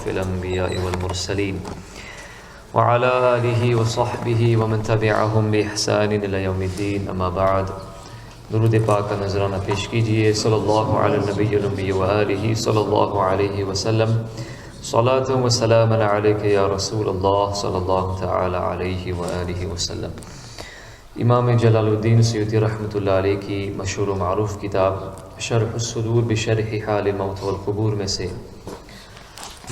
أشرف الأنبياء والمرسلين وعلى آله وصحبه ومن تبعهم بإحسان إلى يوم الدين أما بعد درود پاک کا نذرانہ پیش کیجئے صلی اللہ علی النبی الأمی وآلہ صلی اللہ علیہ وسلم صلاة و سلاما علیک یا رسول اللہ صلی اللہ تعالی علیہ وآلہ وسلم۔ امام جلال الدین سیوطی رحمۃ اللہ علیہ کی مشہور و معروف کتاب شرح الصدور بشرح حال الموت والقبور میں سے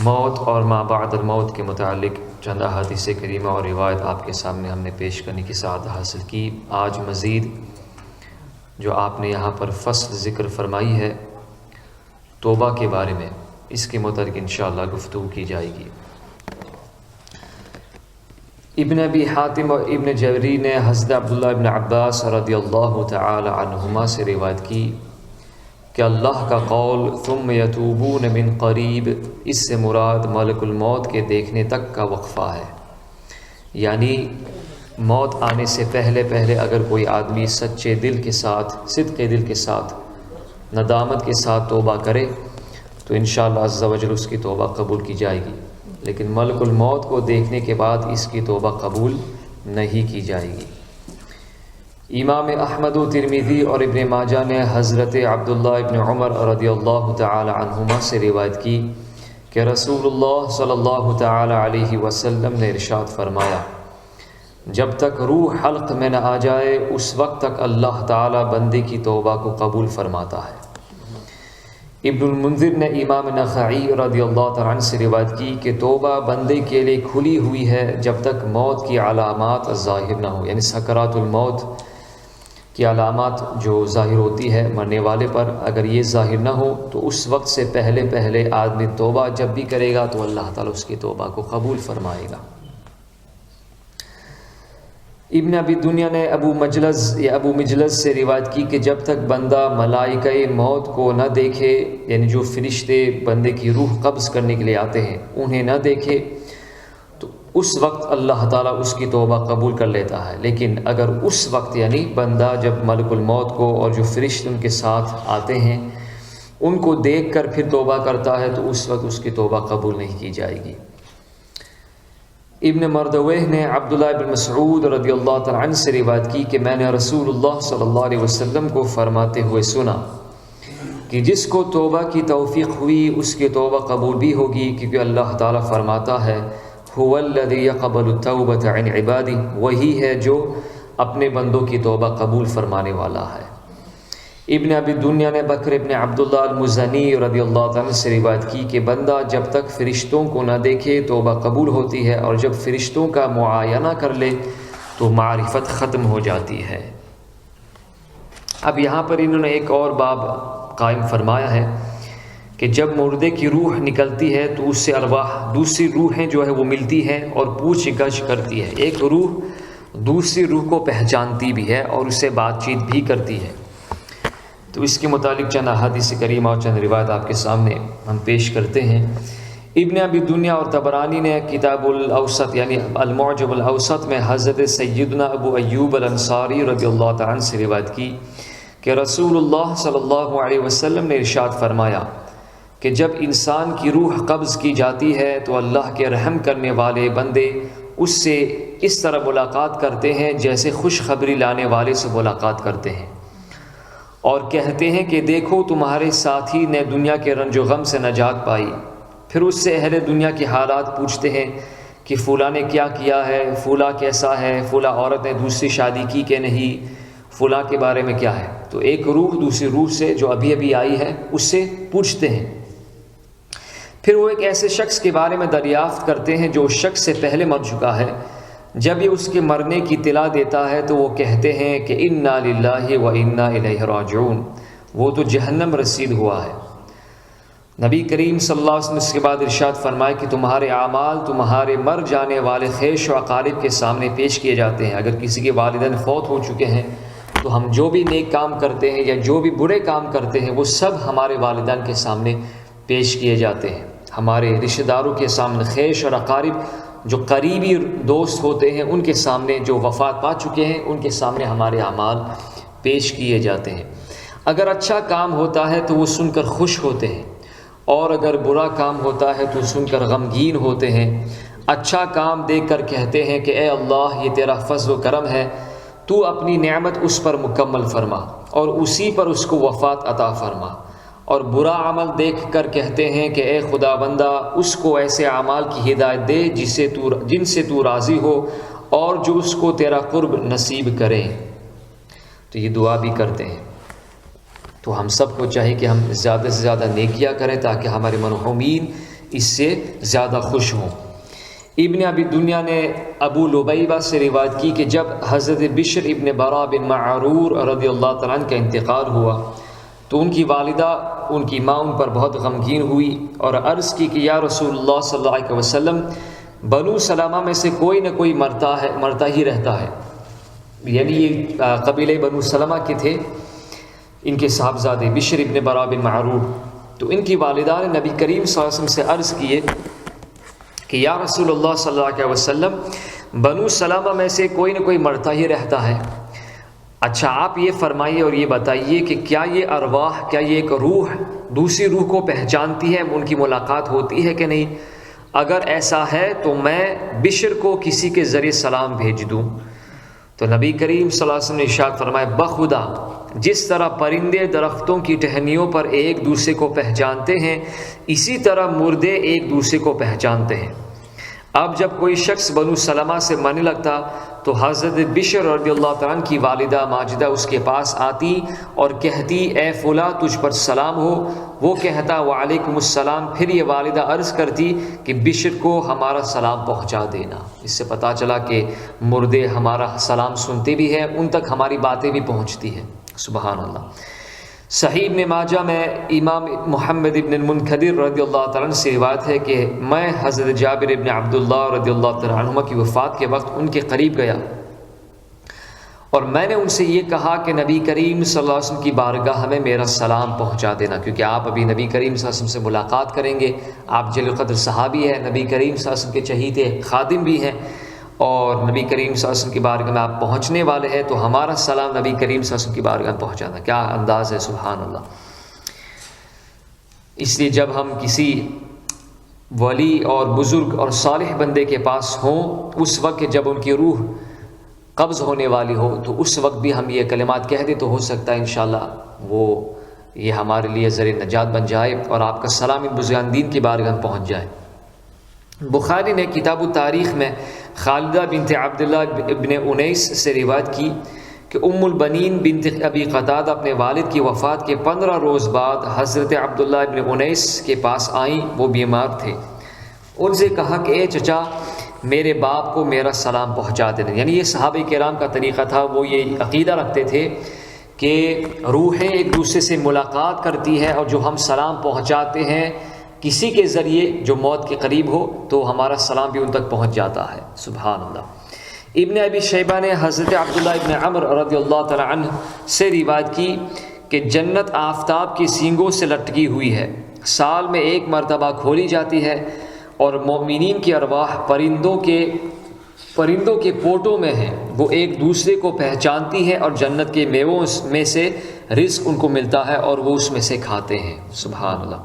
موت اور ما بعد الموت کے متعلق چند احادیث کریمہ اور روایت آپ کے سامنے ہم نے پیش کرنے کی سعادت حاصل کی۔ آج مزید جو آپ نے یہاں پر فصل ذکر فرمائی ہے توبہ کے بارے میں، اس کے متعلق انشاءاللہ گفتگو کی جائے گی۔ ابن ابی حاتم اور ابن جوری نے حضرت عبداللہ ابن عباس رضی اللہ تعالی عنہما سے روایت کی کہ اللہ کا قول ثم یتوبون من قریب، اس سے مراد ملک الموت کے دیکھنے تک کا وقفہ ہے، یعنی موت آنے سے پہلے اگر کوئی آدمی سچے دل کے ساتھ، صدق دل کے ساتھ، ندامت کے ساتھ توبہ کرے تو انشاءاللہ عز و جل اس کی توبہ قبول کی جائے گی، لیکن ملک الموت کو دیکھنے کے بعد اس کی توبہ قبول نہیں کی جائے گی۔ امام احمد و ترمذی اور ابن ماجہ نے حضرت عبداللہ ابن عمر رضی اللہ تعالی عنہما سے روایت کی کہ رسول اللہ صلی اللہ تعالی علیہ وسلم نے ارشاد فرمایا، جب تک روح حلق میں نہ آ جائے اس وقت تک اللہ تعالی بندے کی توبہ کو قبول فرماتا ہے۔ ابن المنذر نے امام نخعی رضی اللہ تعالیٰ عنہ سے روایت کی کہ توبہ بندے کے لیے کھلی ہوئی ہے جب تک موت کی علامات ظاہر نہ ہو، یعنی سکرات الموت کی علامات جو ظاہر ہوتی ہے مرنے والے پر، اگر یہ ظاہر نہ ہو تو اس وقت سے پہلے آدمی توبہ جب بھی کرے گا تو اللہ تعالیٰ اس کی توبہ کو قبول فرمائے گا۔ ابن ابی دنیا نے ابو مجلس سے روایت کی کہ جب تک بندہ ملائکہ موت کو نہ دیکھے، یعنی جو فرشتے بندے کی روح قبض کرنے کے لیے آتے ہیں انہیں نہ دیکھے تو اس وقت اللہ تعالیٰ اس کی توبہ قبول کر لیتا ہے، لیکن اگر اس وقت یعنی بندہ جب ملک الموت کو اور جو فرشتے ان کے ساتھ آتے ہیں ان کو دیکھ کر پھر توبہ کرتا ہے تو اس وقت اس کی توبہ قبول نہیں کی جائے گی۔ ابن مردویہ نے عبداللہ بن مسعود رضی اللہ تعالیٰ عنہ سے روایت کی کہ میں نے رسول اللہ صلی اللہ علیہ وسلم کو فرماتے ہوئے سنا کہ جس کو توبہ کی توفیق ہوئی اس کی توبہ قبول بھی ہوگی، کیونکہ اللہ تعالیٰ فرماتا ہے هو الذی یقبل التوبۃ عن عبادہ، وہی ہے جو اپنے بندوں کی توبہ قبول فرمانے والا ہے۔ ابن ابی دنیا نے بکر ابن عبداللہ المزنی رضی اللہ تعالیٰ سے روایت کی کہ بندہ جب تک فرشتوں کو نہ دیکھے توبہ قبول ہوتی ہے، اور جب فرشتوں کا معاینہ کر لے تو معرفت ختم ہو جاتی ہے۔ اب یہاں پر انہوں نے ایک اور باب قائم فرمایا ہے کہ جب مردے کی روح نکلتی ہے تو اس سے ارواح دوسری روحیں جو ہے وہ ملتی ہیں اور پوچھ گچھ کرتی ہے، ایک روح دوسری روح کو پہچانتی بھی ہے اور اس سے بات چیت بھی کرتی ہے۔ تو اس کے متعلق چند احادیث کریمہ اور چند روایت آپ کے سامنے ہم پیش کرتے ہیں۔ ابن ابی دنیا اور طبرانی نے کتاب الاوسط یعنی المعجم الاوسط میں حضرت سیدنا ابو ایوب الانصاری رضی اللہ تعالیٰ عنہ سے روایت کی کہ رسول اللہ صلی اللہ علیہ وسلم نے ارشاد فرمایا کہ جب انسان کی روح قبض کی جاتی ہے تو اللہ کے رحم کرنے والے بندے اس سے اس طرح ملاقات کرتے ہیں جیسے خوشخبری لانے والے سے ملاقات کرتے ہیں، اور کہتے ہیں کہ دیکھو تمہارے ساتھی نے دنیا کے رنج و غم سے نجات پائی۔ پھر اس سے اہل دنیا کی حالات پوچھتے ہیں کہ فلاں نے کیا کیا ہے، فلاں کیسا ہے، فلاں عورت نے دوسری شادی کی کہ نہیں، فلاں کے بارے میں کیا ہے۔ تو ایک روح دوسری روح سے جو ابھی آئی ہے اس سے پوچھتے ہیں، پھر وہ ایک ایسے شخص کے بارے میں دریافت کرتے ہیں جو اس شخص سے پہلے مر چکا ہے۔ جب یہ اس کے مرنے کی اطلاع دیتا ہے تو وہ کہتے ہیں کہ انا للہ و انا الیہ راجعون، وہ تو جہنم رسید ہوا ہے۔ نبی کریم صلی اللہ علیہ وسلم اس کے بعد ارشاد فرمائے کہ تمہارے اعمال تمہارے مر جانے والے خیش و اقارب کے سامنے پیش کیے جاتے ہیں۔ اگر کسی کے والدین فوت ہو چکے ہیں تو ہم جو بھی نیک کام کرتے ہیں یا جو بھی برے کام کرتے ہیں وہ سب ہمارے والدین کے سامنے پیش کیے جاتے ہیں۔ ہمارے رشتہ داروں کے سامنے، خیش اور اقارب جو قریبی دوست ہوتے ہیں ان کے سامنے، جو وفات پا چکے ہیں ان کے سامنے ہمارے اعمال پیش کیے جاتے ہیں۔ اگر اچھا کام ہوتا ہے تو وہ سن کر خوش ہوتے ہیں، اور اگر برا کام ہوتا ہے تو سن کر غمگین ہوتے ہیں، اچھا کام دیکھ کر کہتے ہیں کہ اے اللہ یہ تیرا فضل و کرم ہے، تو اپنی نعمت اس پر مکمل فرما اور اسی پر اس کو وفات عطا فرما، اور برا عمل دیکھ کر کہتے ہیں کہ اے خدا بندہ اس کو ایسے اعمال کی ہدایت دے جن سے تو راضی ہو اور جو اس کو تیرا قرب نصیب کریں۔ تو یہ دعا بھی کرتے ہیں۔ تو ہم سب کو چاہیے کہ ہم زیادہ سے زیادہ نیکیاں کریں تاکہ ہمارے مرحومین اس سے زیادہ خوش ہوں۔ ابن ابی دنیا نے ابو لبیبہ سے روایت کی کہ جب حضرت بشر ابن برا بن معرور رضی اللہ تعالیٰ عنہ کا انتقال ہوا تو ان کی والدہ ان کی ماں ان پر بہت غمگین ہوئی اور عرض کی کہ یا رسول اللہ صلی اللہ علیہ وسلم، بنو سلمہ میں سے کوئی نہ کوئی مرتا ہی رہتا ہے۔ یعنی یہ قبیلہ بنو سلمہ کے تھے، ان کے صاحبزادے بشر ابن برا بن معرور۔ تو ان کی والدہ نے نبی کریم صلی اللہ علیہ وسلم سے عرض کیے کہ یا رسول اللہ صلی اللہ علیہ وسلم، بنو سلمہ میں سے کوئی نہ کوئی مرتا ہی رہتا ہے، اچھا آپ یہ فرمائیے اور یہ بتائیے کہ کیا یہ ارواح، کیا یہ ایک روح دوسری روح کو پہچانتی ہے، ان کی ملاقات ہوتی ہے کہ نہیں؟ اگر ایسا ہے تو میں بشر کو کسی کے ذریعے سلام بھیج دوں۔ تو نبی کریم صلی اللہ علیہ وسلم نے ارشاد فرمایا، بخدا جس طرح پرندے درختوں کی ٹہنیوں پر ایک دوسرے کو پہچانتے ہیں، اسی طرح مردے ایک دوسرے کو پہچانتے ہیں۔ اب جب کوئی شخص بنو سلمہ سے مرنے لگتا تو حضرت بشر رضی اللہ تعالیٰ عنہ کی والدہ ماجدہ اس کے پاس آتی اور کہتی اے فلاں تجھ پر سلام ہو، وہ کہتا وعلیکم السلام، پھر یہ والدہ عرض کرتی کہ بشر کو ہمارا سلام پہنچا دینا۔ اس سے پتہ چلا کہ مردے ہمارا سلام سنتے بھی ہیں، ان تک ہماری باتیں بھی پہنچتی ہیں۔ سبحان اللہ۔ صحیح ابن ماجہ میں امام محمد ابن المنکدر رضی اللہ تعالیٰ عنہ سے روایت ہے کہ میں حضرت جابر ابن عبداللہ رضی اللہ تعالیٰ عنہ کی وفات کے وقت ان کے قریب گیا اور میں نے ان سے یہ کہا کہ نبی کریم صلی اللہ علیہ وسلم کی بارگاہ میں میرا سلام پہنچا دینا، کیونکہ آپ ابھی نبی کریم صلی اللہ علیہ وسلم سے ملاقات کریں گے، آپ جلیل القدر صحابی ہیں، نبی کریم صلی اللہ علیہ وسلم کے چہیتے خادم بھی ہیں، اور نبی کریم صلی اللہ علیہ وسلم کی بارگاہ میں آپ پہنچنے والے ہیں، تو ہمارا سلام نبی کریم صلی اللہ علیہ وسلم کی بارگاہ میں پہنچانا۔ کیا انداز ہے، سبحان اللہ۔ اس لیے جب ہم کسی ولی اور بزرگ اور صالح بندے کے پاس ہوں، اس وقت جب ان کی روح قبض ہونے والی ہو، تو اس وقت بھی ہم یہ کلمات کہہ دیں تو ہو سکتا ہے انشاءاللہ وہ یہ ہمارے لیے ذریعہ نجات بن جائے اور آپ کا سلام ان بزرگان دین کی بارگاہ میں پہنچ جائے۔ بخاری نے کتاب التاریخ میں خالدہ بنت عبداللہ ابن انیس سے روایت کی کہ ام البنین بنت ابی قتادہ اپنے والد کی وفات کے 15 روز بعد حضرت عبداللہ ابن انیس کے پاس آئیں، وہ بیمار تھے۔ ان سے کہا کہ اے چچا میرے باپ کو میرا سلام پہنچا دینا۔ یعنی یہ صحابہ کرام کا طریقہ تھا، وہ یہ عقیدہ رکھتے تھے کہ روحیں ایک دوسرے سے ملاقات کرتی ہیں اور جو ہم سلام پہنچاتے ہیں کسی کے ذریعے جو موت کے قریب ہو تو ہمارا سلام بھی ان تک پہنچ جاتا ہے۔ سبحان اللہ۔ ابن ابی شیبہ نے حضرت عبداللہ ابن عمر رضی اللہ تعالی عنہ سے روایت کی کہ جنت آفتاب کی سینگوں سے لٹکی ہوئی ہے، سال میں ایک مرتبہ کھولی جاتی ہے اور مومنین کی ارواح پرندوں کے پوٹوں میں ہیں، وہ ایک دوسرے کو پہچانتی ہیں اور جنت کے میووں میں سے رزق ان کو ملتا ہے اور وہ اس میں سے کھاتے ہیں۔ سبحان اللہ۔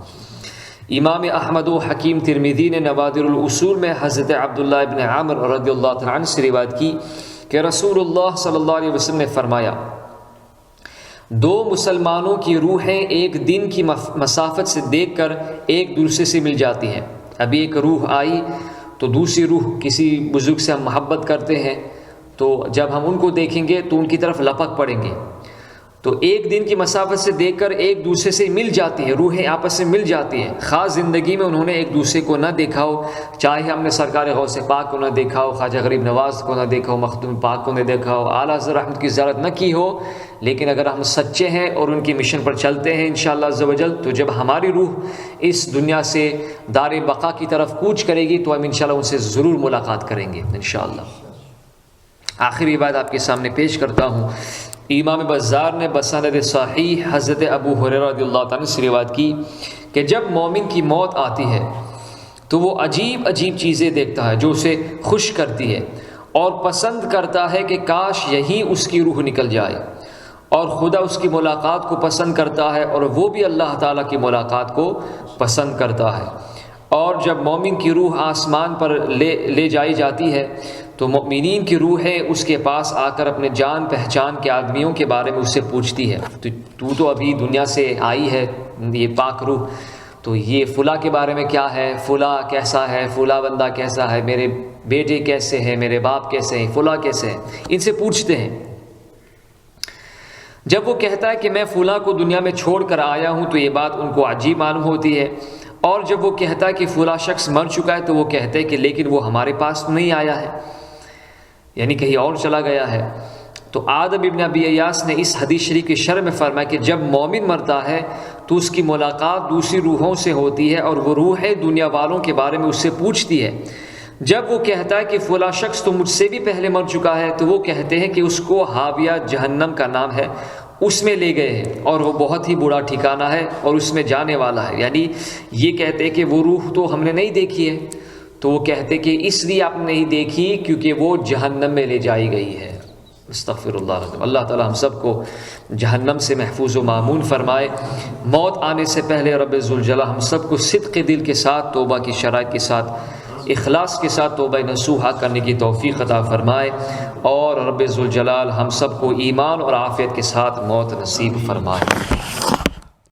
امام احمد و حکیم ترمذی نے نوادر الاصول میں حضرت عبداللہ ابن عمر رضی اللہ تعالیٰ عنہ سے روایت کی کہ رسول اللہ صلی اللہ علیہ وسلم نے فرمایا، دو مسلمانوں کی روحیں ایک دن کی مسافت سے دیکھ کر ایک دوسرے سے مل جاتی ہیں۔ ابھی ایک روح آئی تو دوسری روح، کسی بزرگ سے ہم محبت کرتے ہیں تو جب ہم ان کو دیکھیں گے تو ان کی طرف لپک پڑیں گے، تو ایک دن کی مسافت سے دیکھ کر ایک دوسرے سے مل جاتی ہیں، روحیں آپس میں مل جاتی ہیں۔ خاص زندگی میں انہوں نے ایک دوسرے کو نہ دیکھا ہو، چاہے ہم نے سرکار غوث پاک کو نہ دیکھا ہو، خواجہ غریب نواز کو نہ دیکھا ہو، مخدوم پاک کو نہ دیکھا ہو، اعلیٰ حضرت رحمت کی زیارت نہ کی ہو، لیکن اگر ہم سچے ہیں اور ان کی مشن پر چلتے ہیں انشاءاللہ عز و جل، تو جب ہماری روح اس دنیا سے دار بقا کی طرف کوچ کرے گی تو ہم انشاءاللہ ان سے ضرور ملاقات کریں گے انشاءاللہ۔ آخری بات آپ کے سامنے پیش کرتا ہوں۔ امام بزار نے بسند صحیح حضرت ابو ہریرہ رضی اللہ تعالیٰ سے روایت کی کہ جب مومن کی موت آتی ہے تو وہ عجیب عجیب چیزیں دیکھتا ہے جو اسے خوش کرتی ہے اور پسند کرتا ہے کہ کاش یہیں اس کی روح نکل جائے، اور خدا اس کی ملاقات کو پسند کرتا ہے اور وہ بھی اللہ تعالیٰ کی ملاقات کو پسند کرتا ہے۔ اور جب مومن کی روح آسمان پر لے جائی جاتی ہے تو مومنین کی روحیں اس کے پاس آ کر اپنے جان پہچان کے آدمیوں کے بارے میں اس سے پوچھتی ہے، تو ابھی دنیا سے آئی ہے یہ پاک روح، تو یہ فلاں کے بارے میں کیا ہے، فلاں کیسا ہے، فلاں بندہ کیسا ہے، میرے بیٹے کیسے ہیں، میرے باپ کیسے ہیں، فلاں کیسے ہیں، ان سے پوچھتے ہیں۔ جب وہ کہتا ہے کہ میں فلاں کو دنیا میں چھوڑ کر آیا ہوں تو یہ بات ان کو عجیب معلوم ہوتی ہے، اور جب وہ کہتا ہے کہ فلاں شخص مر چکا ہے تو وہ کہتے ہیں کہ لیکن وہ ہمارے پاس تو نہیں آیا ہے، یعنی کہیں اور چلا گیا ہے۔ تو آدم ابن ابی ایاس نے اس حدیث شریف کی شرح میں فرمایا کہ جب مومن مرتا ہے تو اس کی ملاقات دوسری روحوں سے ہوتی ہے اور وہ روحیں دنیا والوں کے بارے میں اس سے پوچھتی ہے۔ جب وہ کہتا ہے کہ فلاں شخص تو مجھ سے بھی پہلے مر چکا ہے تو وہ کہتے ہیں کہ اس کو حاویہ جہنم کا نام ہے، اس میں لے گئے ہیں اور وہ بہت ہی برا ٹھکانہ ہے اور اس میں جانے والا ہے۔ یعنی یہ کہتے ہیں کہ وہ روح تو ہم نے نہیں دیکھی ہے، تو وہ کہتے کہ اس لیے آپ نے نہیں دیکھی کیونکہ وہ جہنم میں لے جائی گئی ہے۔ استغفر اللہ العظیم۔ اللہ تعالی ہم سب کو جہنم سے محفوظ و مامون فرمائے۔ موت آنے سے پہلے رب ذوالجلال ہم سب کو صدق دل کے ساتھ، توبہ کی شرائط کے ساتھ، اخلاص کے ساتھ توبہ نصوحہ کرنے کی توفیق عطا فرمائے، اور رب ذوالجلال ہم سب کو ایمان اور عافیت کے ساتھ موت نصیب فرمائے۔